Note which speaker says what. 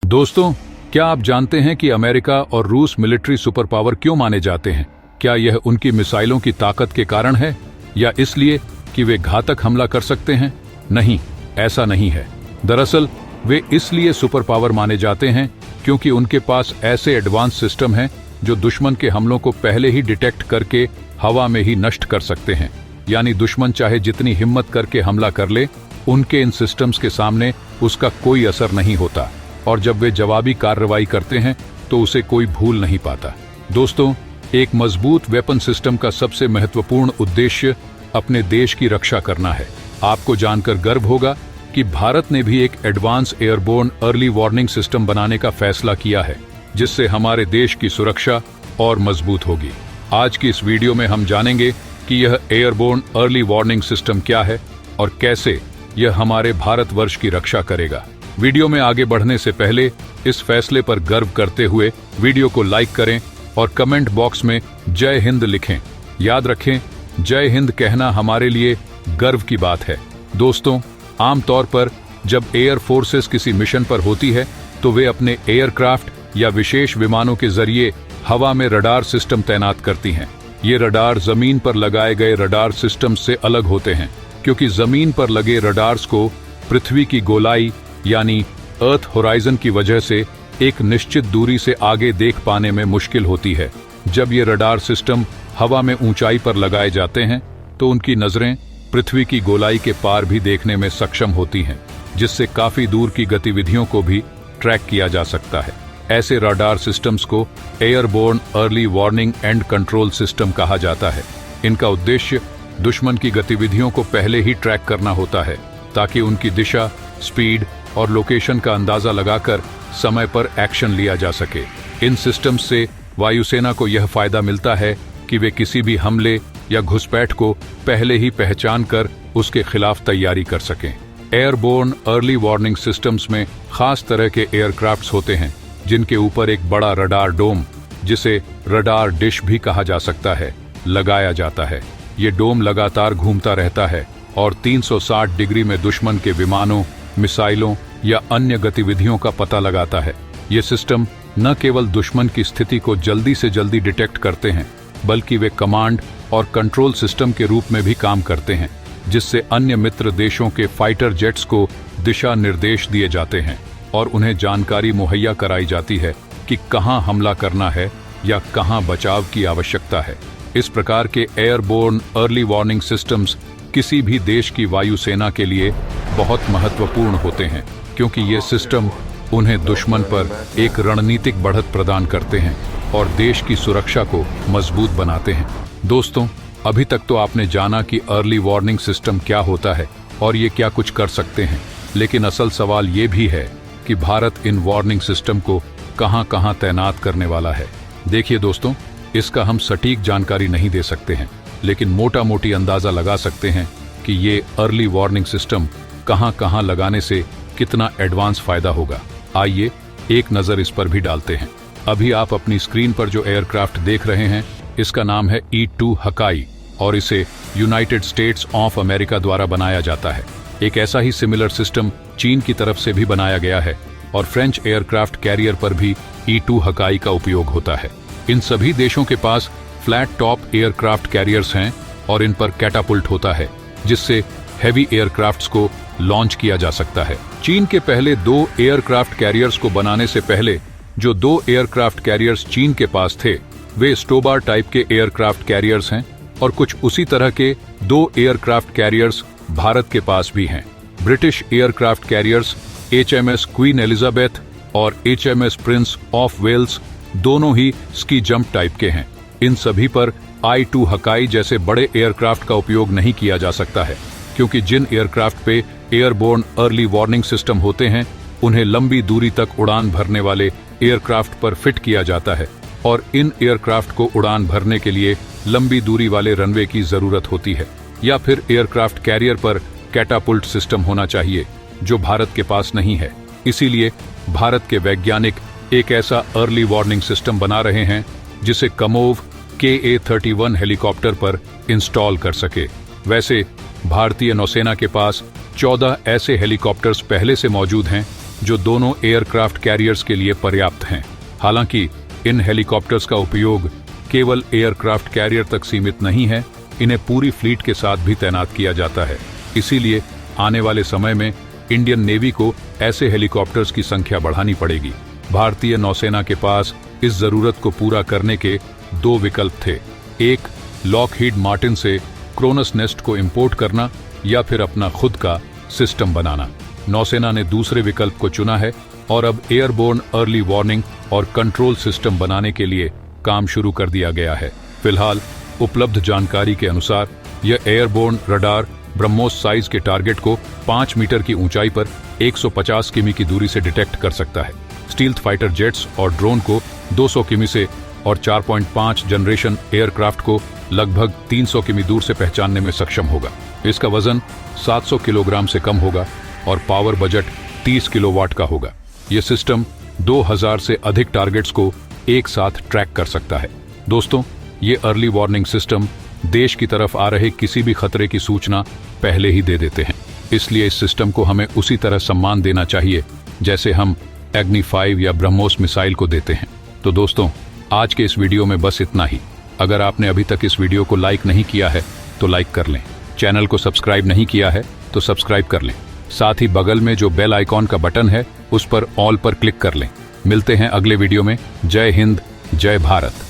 Speaker 1: दोस्तों, क्या आप जानते हैं कि अमेरिका और रूस मिलिट्री सुपर पावर क्यों माने जाते हैं? क्या यह उनकी मिसाइलों की ताकत के कारण है या इसलिए कि वे घातक हमला कर सकते हैं? नहीं, ऐसा नहीं है। दरअसल वे इसलिए सुपर पावर माने जाते हैं क्योंकि उनके पास ऐसे एडवांस सिस्टम हैं जो दुश्मन के हमलों को पहले ही डिटेक्ट करके हवा में ही नष्ट कर सकते हैं। यानी दुश्मन चाहे जितनी हिम्मत करके हमला कर ले, उनके इन सिस्टम्स के सामने उसका कोई असर नहीं होता और जब वे जवाबी कार्रवाई करते हैं तो उसे कोई भूल नहीं पाता। दोस्तों, एक मजबूत वेपन सिस्टम का सबसे महत्वपूर्ण उद्देश्य अपने देश की रक्षा करना है। आपको जानकर गर्व होगा कि भारत ने भी एक advance airborne early warning system बनाने का फैसला किया है, जिससे हमारे देश की सुरक्षा और मजबूत होगी। आज की इस वीडियो में हम जानेंगे कि यह एयरबोर्न अर्ली वार्निंग सिस्टम क्या है और कैसे यह हमारे भारतवर्ष की रक्षा करेगा। वीडियो में आगे बढ़ने से पहले इस फैसले पर गर्व करते हुए वीडियो को लाइक करें और कमेंट बॉक्स में जय हिंद लिखें। याद रखें, जय हिंद कहना हमारे लिए गर्व की बात है। दोस्तों, आमतौर पर जब एयर फोर्सेस किसी मिशन पर होती है तो वे अपने एयरक्राफ्ट या विशेष विमानों के जरिए हवा में रडार सिस्टम तैनात करती हैं। ये रडार जमीन पर लगाए गए रडार सिस्टम से अलग होते हैं, क्योंकि जमीन पर लगे रडार्स को पृथ्वी की गोलाई यानी अर्थ होराइजन की वजह से एक निश्चित दूरी से आगे देख पाने में मुश्किल होती है। जब ये रडार सिस्टम हवा में ऊंचाई पर लगाए जाते हैं तो उनकी नजरें पृथ्वी की गोलाई के पार भी देखने में सक्षम होती हैं, जिससे काफी दूर की गतिविधियों को भी ट्रैक किया जा सकता है। ऐसे रडार सिस्टम्स को airborne early warning and control system कहा जाता है। इनका उद्देश्य दुश्मन की गतिविधियों को पहले ही ट्रैक करना होता है, ताकि उनकी दिशा, स्पीड और लोकेशन का अंदाजा लगाकर समय पर एक्शन लिया जा सके। इन सिस्टम्स से वायुसेना को यह फायदा मिलता है कि वे किसी भी हमले या घुसपैठ को पहले ही पहचान कर उसके खिलाफ तैयारी कर सकें। एयरबोर्न अर्ली वार्निंग सिस्टम्स में खास तरह के एयरक्राफ्ट्स होते हैं, जिनके ऊपर एक बड़ा रडार डोम, जिसे रडार डिश भी कहा जा सकता है, लगाया जाता है। ये डोम लगातार घूमता रहता है और 360 डिग्री में दुश्मन के विमानों, मिसाइलों या अन्य गतिविधियों का पता लगाता है। ये सिस्टम न केवल दुश्मन की स्थिति को जल्दी से जल्दी डिटेक्ट करते हैं, बल्कि वे कमांड और कंट्रोल सिस्टम के रूप में भी काम करते हैं, जिससे अन्य मित्र देशों के फाइटर जेट्स को दिशा निर्देश दिए जाते हैं और उन्हें जानकारी मुहैया कराई जाती है कि कहां हमला करना है या कहां बचाव की आवश्यकता है। इस प्रकार के एयरबोर्न अर्ली वार्निंग सिस्टम्स किसी भी देश की वायुसेना के लिए बहुत महत्वपूर्ण होते हैं, क्योंकि ये सिस्टम उन्हें दुश्मन पर एक रणनीतिक बढ़त प्रदान करते हैं और देश की सुरक्षा को मजबूत बनाते हैं। दोस्तों, अभी तक तो आपने जाना कि अर्ली वार्निंग सिस्टम क्या होता है और ये क्या कुछ कर सकते हैं, लेकिन असल सवाल ये भी है कि भारत इन वार्निंग सिस्टम को कहां-कहां तैनात करने वाला है। देखिए दोस्तों, इसका हम सटीक जानकारी नहीं दे सकते हैं, लेकिन मोटा मोटी अंदाजा लगा सकते हैं कि ये अर्ली वार्निंग सिस्टम कहां-कहां लगाने से कितना एडवांस फायदा होगा। आइए एक नजर इस पर भी डालते हैं। अभी आप अपनी स्क्रीन पर जो एयरक्राफ्ट देख रहे हैं, इसका नाम है E-2 हकाई और इसे यूनाइटेड स्टेट्स ऑफ अमेरिका द्वारा बनाया जाता है। एक ऐसा ही सिमिलर सिस्टम चीन की तरफ से भी बनाया गया है और फ्रेंच एयरक्राफ्ट कैरियर पर भी E-2 हकाई का उपयोग होता है। इन सभी देशों के पास फ्लैट टॉप एयरक्राफ्ट कैरियर्स हैं और इन पर कैटापुल्ट होता है, जिससे हैवी एयरक्राफ्ट्स को लॉन्च किया जा सकता है। चीन के पहले 2 एयरक्राफ्ट कैरियर्स को बनाने से पहले जो 2 एयरक्राफ्ट कैरियर्स चीन के पास थे, वे स्टोबार टाइप के एयरक्राफ्ट कैरियर्स हैं और कुछ उसी तरह के 2 एयरक्राफ्ट कैरियर्स भारत के पास भी हैं। British aircraft carriers HMS queen Elizabeth और HMS प्रिंस ऑफ वेल्स दोनों ही स्की जंप टाइप के हैं। इन सभी पर I-2 हकाई जैसे बड़े एयरक्राफ्ट का उपयोग नहीं किया जा सकता है, क्योंकि जिन एयरक्राफ्ट पे एयरबोर्न अर्ली वार्निंग सिस्टम होते हैं, उन्हें लंबी दूरी तक उड़ान भरने वाले एयरक्राफ्ट पर फिट किया जाता है और इन एयरक्राफ्ट को उड़ान भरने के लिए लंबी दूरी वाले रनवे की जरूरत होती है, या फिर एयरक्राफ्ट कैरियर पर कैटापुल्ट सिस्टम होना चाहिए, जो भारत के पास नहीं है। इसीलिए भारत के वैज्ञानिक एक ऐसा अर्ली वार्निंग सिस्टम बना रहे हैं जिसे कमोव KA-31 हेलीकॉप्टर पर इंस्टॉल कर सके। वैसे भारतीय नौसेना के पास 14 ऐसे हेलीकॉप्टर्स पहले से मौजूद हैं जो दोनों एयरक्राफ्ट कैरियर्स के लिए पर्याप्त हैं। हालांकि इन हेलीकॉप्टर्स का उपयोग केवल एयरक्राफ्ट कैरियर तक सीमित नहीं है, इन्हें पूरी फ्लीट के साथ भी तैनात किया जाता है। इसीलिए आने वाले समय में इंडियन नेवी को ऐसे हेलीकॉप्टर्स की संख्या बढ़ानी पड़ेगी। भारतीय नौसेना के पास इस जरूरत को पूरा करने के दो विकल्प थे, एक लॉकहीड मार्टिन से क्रोनस नेस्ट को इंपोर्ट करना या फिर अपना खुद का सिस्टम बनाना। नौसेना ने दूसरे विकल्प को चुना है और अब एयरबोर्न अर्ली वार्निंग और कंट्रोल सिस्टम बनाने के लिए काम शुरू कर दिया गया है। फिलहाल उपलब्ध जानकारी के अनुसार यह एयरबोर्न रडार ब्रह्मोस साइज के टारगेट को 5 मीटर की ऊंचाई पर 150 किमी की दूरी से डिटेक्ट कर सकता है। स्टील्थ फाइटर जेट्स और ड्रोन को 200 किमी से और 4.5 जनरेशन एयरक्राफ्ट को लगभग 300 किमी दूर से पहचानने में सक्षम होगा। इसका वजन 700 किलोग्राम से कम होगा और पावर बजट 30 किलोवाट का होगा। यह सिस्टम 2000 से अधिक टारगेट्स को एक साथ ट्रैक कर सकता है। दोस्तों, ये अर्ली वार्निंग सिस्टम देश की तरफ आ रहे किसी भी खतरे की सूचना पहले ही दे देते हैं। इसलिए इस सिस्टम को हमें उसी तरह सम्मान देना चाहिए जैसे हम अग्नि 5 या ब्रह्मोस मिसाइल को देते हैं। तो दोस्तों, आज के इस वीडियो में बस इतना ही। अगर आपने अभी तक इस वीडियो को लाइक नहीं किया है तो लाइक कर लें। चैनल को सब्सक्राइब नहीं किया है तो सब्सक्राइब कर लें। साथ ही बगल में जो बेल आइकॉन का बटन है उस पर ऑल पर क्लिक कर लें। मिलते हैं अगले वीडियो में। जय हिंद, जय भारत।